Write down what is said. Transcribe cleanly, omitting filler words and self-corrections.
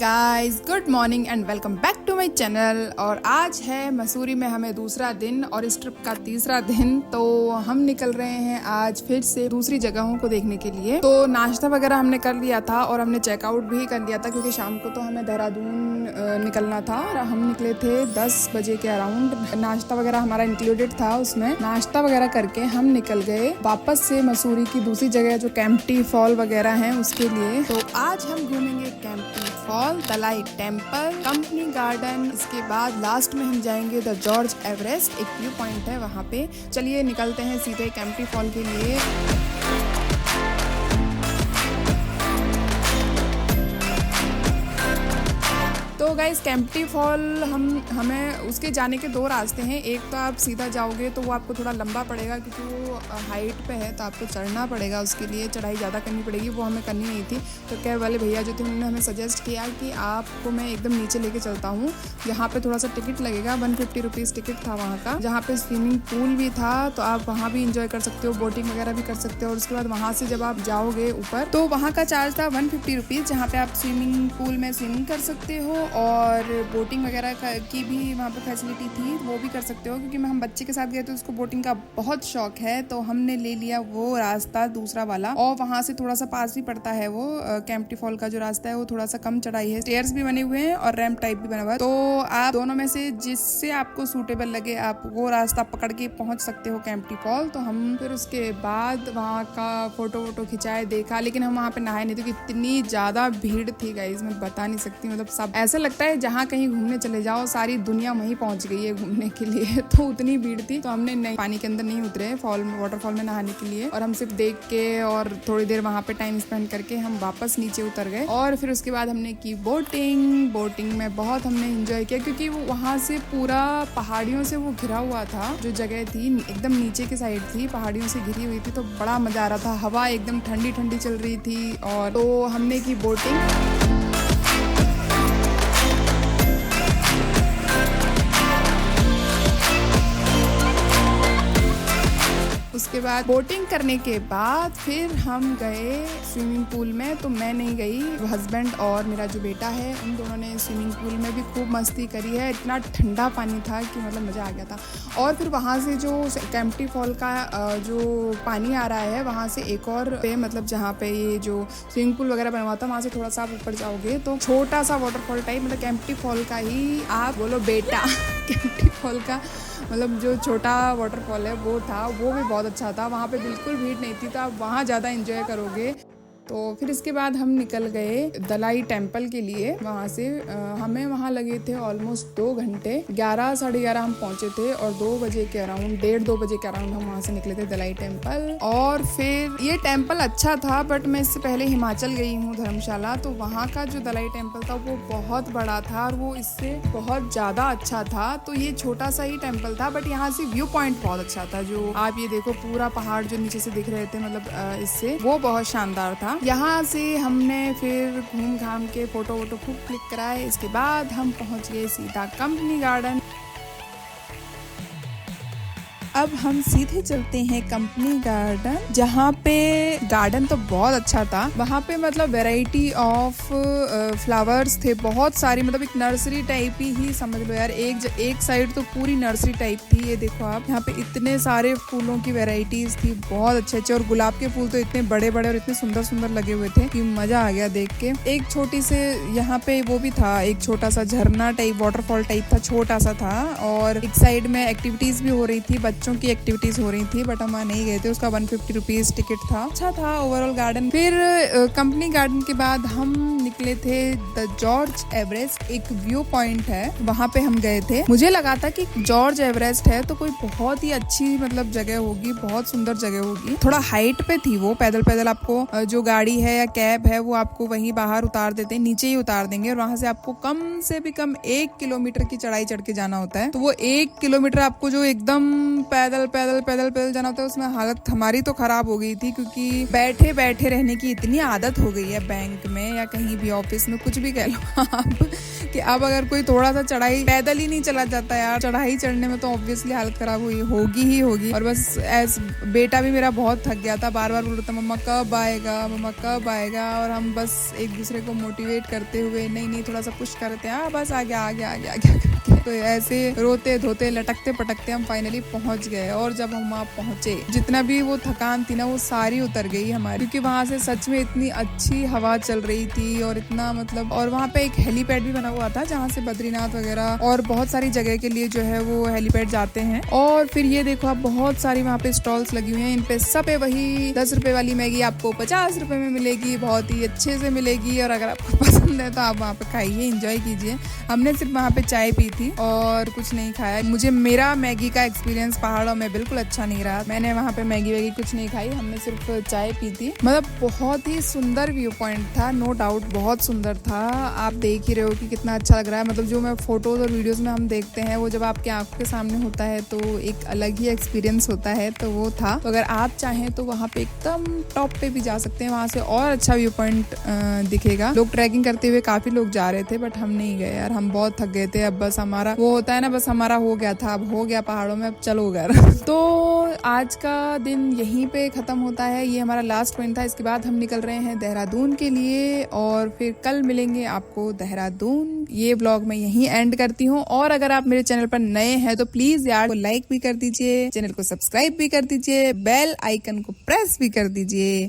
Guys, good morning and welcome back to my channel. और आज है मसूरी में हमें दूसरा दिन और इस ट्रिप का तीसरा दिन। तो हम निकल रहे हैं आज फिर से दूसरी जगहों को देखने के लिए। तो नाश्ता वगैरह हमने कर लिया था और हमने चेकआउट भी कर लिया था क्योंकि शाम को तो हमें देहरादून निकलना था और हम निकले थे 10 बजे के अराउंड। नाश्ता वगैरह हमारा इंक्लूडेड था उसमें। नाश्ता वगैरह करके हम निकल गए वापस से मसूरी की दूसरी जगह जो केम्प्टी फॉल वगैरह है उसके लिए। तो आज हम घूमेंगे Kempty fall, Dalai temple, company garden. इसके बाद लास्ट में हम जाएंगे द जॉर्ज एवरेस्ट, एक व्यू पॉइंट है वहाँ पे। चलिए निकलते हैं सीधे केम्प्टी फॉल के लिए। तो गाइस केम्प्टी फॉल हमें उसके जाने के दो रास्ते हैं। एक तो आप सीधा जाओगे तो वो आपको थोड़ा लंबा पड़ेगा क्योंकि वो हाइट पे है, तो आपको चढ़ना पड़ेगा, उसके लिए चढ़ाई ज़्यादा करनी पड़ेगी। वो हमें करनी नहीं थी। तो कैब वाले भैया जो थे उन्होंने हमें सजेस्ट किया कि आपको मैं एकदम नीचे लेके चलता हूँ, जहाँ पे थोड़ा सा टिकट लगेगा, 150 रुपीज़ टिकट था वहाँ का, जहाँ पे स्विमिंग पूल भी था। तो आप वहाँ भी इंजॉय कर सकते हो, बोटिंग वगैरह भी कर सकते हो। और उसके बाद वहाँ से जब आप जाओगे ऊपर तो वहाँ का चार्ज था 150 रुपीज़, जहाँ पे आप स्विमिंग पूल में स्विमिंग कर सकते हो और बोटिंग वगैरह की भी वहाँ पे फैसिलिटी थी, वो भी कर सकते हो। क्योंकि हम बच्चे के साथ गए तो उसको बोटिंग का बहुत शौक है, तो हमने ले लिया वो रास्ता दूसरा वाला। और वहाँ से थोड़ा सा पास भी पड़ता है वो केम्प्टी फॉल का जो रास्ता है, वो थोड़ा सा कम चढ़ाई है, स्टेयर्स भी बने हुए हैं और रैंप टाइप भी बना हुआ है। तो आप दोनों में से जिससे आपको सूटेबल लगे आप वो रास्ता पकड़ के पहुंच सकते हो केम्प्टी फॉल। तो हम फिर उसके बाद वहाँ का फोटो वोटो खिंचाए, देखा, लेकिन हम वहाँ पे नहाए नहीं थे क्योंकि इतनी ज्यादा भीड़ थी गाइस, मैं बता नहीं सकती। मतलब सब ऐसा लगता है जहाँ कहीं घूमने चले जाओ सारी दुनिया वहीं पहुंच गई है घूमने के लिए। तो उतनी भीड़ थी, तो हमने नहीं पानी के अंदर नहीं उतरे फॉल में, वाटरफॉल में नहाने के लिए। और हम सिर्फ देख के और थोड़ी देर वहाँ पे टाइम स्पेंड करके हम वापस नीचे उतर गए। और फिर उसके बाद हमने की बोटिंग में बहुत हमने एंजॉय किया क्योंकि वो वहाँ से पूरा पहाड़ियों से वो घिरा हुआ था। जो जगह थी एकदम नीचे की साइड थी, पहाड़ियों से घिरी हुई थी, तो बड़ा मजा आ रहा था। हवा एकदम ठंडी ठंडी चल रही थी। और तो हमने की बोटिंग। उसके बाद बोटिंग करने के बाद फिर हम गए स्विमिंग पूल में। तो मैं नहीं गई, हस्बैंड और मेरा जो बेटा है उन दोनों ने स्विमिंग पूल में भी खूब मस्ती करी है। इतना ठंडा पानी था कि मतलब मज़ा आ गया था। और फिर वहाँ से जो केम्प्टी फॉल का जो पानी आ रहा है वहाँ से एक और पे, मतलब जहाँ पे ये जो स्विमिंग पूल वगैरह बना हुआ था, वहाँ से थोड़ा सा आप ऊपर जाओगे तो छोटा सा वाटरफॉल टाइप, मतलब केम्प्टी फॉल का ही आप बोलो बेटा। केम्प्टी फॉल का मतलब जो छोटा वाटरफॉल है वो था, वो भी बहुत अच्छा था। वहाँ पे बिल्कुल भीड़ नहीं थी, तो आप वहाँ ज़्यादा एंजॉय करोगे। तो फिर इसके बाद हम निकल गए दलाई टेम्पल के लिए। वहाँ से हमें वहाँ लगे थे ऑलमोस्ट 2 घंटे। 11 साढ़े 11 हम पहुँचे थे और 2 बजे के अराउंड, 1:30-2 बजे के अराउंड हम वहाँ से निकले थे दलाई टेम्पल। और फिर ये टेम्पल अच्छा था, बट मैं इससे पहले हिमाचल गई हूँ धर्मशाला, तो वहाँ का जो दलाई टेम्पल था वो बहुत बड़ा था और वो इससे बहुत ज़्यादा अच्छा था। तो ये छोटा सा ही टेम्पल था, बट यहाँ से व्यू पॉइंट बहुत अच्छा था। जो आप ये देखो पूरा पहाड़ जो नीचे से दिख रहे थे, मतलब इससे वो बहुत शानदार था। यहाँ से हमने फिर घूम घाम के फोटो वोटो खूब क्लिक कराए। इसके बाद हम पहुँच गए सीधा कंपनी गार्डन। अब हम सीधे चलते हैं कंपनी गार्डन, जहाँ पे गार्डन तो बहुत अच्छा था। वहाँ पे मतलब वैरायटी ऑफ फ्लावर्स थे बहुत सारी, मतलब एक नर्सरी टाइप ही समझ लो यार। एक साइड तो पूरी नर्सरी टाइप थी। ये देखो आप, यहाँ पे इतने सारे फूलों की वैरायटीज थी, बहुत अच्छे अच्छे। और गुलाब के फूल तो इतने बड़े बड़े और इतने सुंदर सुंदर लगे हुए थे कि मजा आ गया देख के। एक छोटी से यहाँ पे वो भी था, एक छोटा सा झरना टाइप वाटरफॉल टाइप था, छोटा सा था। और एक साइड में एक्टिविटीज भी हो रही थी, बच्चों की एक्टिविटीज हो रही थी, बट हम वहाँ नहीं गए थे। उसका 150 रुपीज टिकट था। अच्छा था ओवरऑल गार्डन। फिर कंपनी गार्डन के बाद हम निकले थे द जॉर्ज एवरेस्ट, एक व्यू पॉइंट है, वहाँ पे हम गए थे। मुझे लगा था कि जॉर्ज एवरेस्ट है तो कोई बहुत ही अच्छी मतलब जगह होगी, बहुत सुंदर जगह होगी। थोड़ा हाइट पे थी वो, पैदल पैदल आपको जो गाड़ी है या कैब है वो आपको वहीं बाहर उतार देते हैं, नीचे ही उतार देंगे। और वहाँ से आपको कम से भी कम 1 किलोमीटर की चढ़ाई चढ़ के जाना होता है। तो वो 1 किलोमीटर आपको जो एकदम पैदल पैदल पैदल पैदल जाना होता है, उसमें हालत हमारी तो खराब हो गई थी, क्योंकि बैठे बैठे रहने की इतनी आदत हो गई है बैंक में या कहीं भी ऑफिस में, कुछ भी कह लो आप, कि अब अगर कोई थोड़ा सा चढ़ाई पैदल ही नहीं चला जाता यार, चढ़ाई चढ़ने में तो ऑब्वियसली हालत खराब हुई होगी ही होगी। और बस बेटा भी मेरा बहुत थक गया था, बार बार बोल रहा था मम्मा कब आएगा, मम्मा कब आएगा, और हम बस एक दूसरे को मोटिवेट करते हुए नहीं नहीं थोड़ा सा पुश करते हैं, बस आ गया आ गया आ गया आ गया। तो ऐसे रोते धोते लटकते पटकते हम फाइनली पहुंच गए। और जब हम वहाँ पहुंचे, जितना भी वो थकान थी ना वो सारी उतर गई हमारी, क्योंकि वहाँ से सच में इतनी अच्छी हवा चल रही थी और इतना मतलब, और वहाँ पे एक हेलीपैड भी बना हुआ था जहाँ से बद्रीनाथ वगैरह और बहुत सारी जगह के लिए जो है वो हेलीपैड जाते हैं। और फिर ये देखो आप बहुत सारी वहाँ पे स्टॉल्स लगी हुई हैं, इन पे सब पे वही 10 रुपए वाली मैगी आपको 50 रुपए में मिलेगी, बहुत ही अच्छे से मिलेगी। और अगर आपको पसंद है तो आप वहाँ पे खाइए, एंजॉय कीजिए। हमने सिर्फ वहाँ पे चाय पी थी और कुछ नहीं खाया। मुझे मेरा मैगी का एक्सपीरियंस पहाड़ों में बिल्कुल अच्छा नहीं रहा, मैंने वहाँ पे मैगी वैगी कुछ नहीं खाई, हमने सिर्फ चाय पी थी। मतलब बहुत ही सुंदर व्यू पॉइंट था, नो डाउट बहुत सुंदर था। आप देख ही रहे हो कि कितना अच्छा लग रहा है। मतलब जो मैं फोटोज और वीडियोस में हम देखते हैं वो जब आपके आंखों के सामने होता है तो एक अलग ही एक्सपीरियंस होता है, तो वो था। तो अगर आप चाहें तो वहाँ पे एकदम टॉप पे भी जा सकते हैं, वहाँ से और अच्छा व्यू पॉइंट दिखेगा। लोग ट्रैकिंग करते हुए काफी लोग जा रहे थे, बट हम नहीं गए यार, हम बहुत थक गए थे। अब बस हमारा वो होता है ना, बस हमारा हो गया था, अब हो गया पहाड़ों में, अब चलो घर। तो आज का दिन यहीं पे खत्म होता है, ये हमारा लास्ट पॉइंट था। इसके बाद हम निकल रहे हैं देहरादून के लिए और फिर कल मिलेंगे आपको देहरादून। ये ब्लॉग मैं यहीं एंड करती हूँ। और अगर आप मेरे चैनल पर नए हैं तो प्लीज यार को लाइक भी कर दीजिए, चैनल को सब्सक्राइब भी कर दीजिए, बेल आइकन को प्रेस भी कर दीजिए।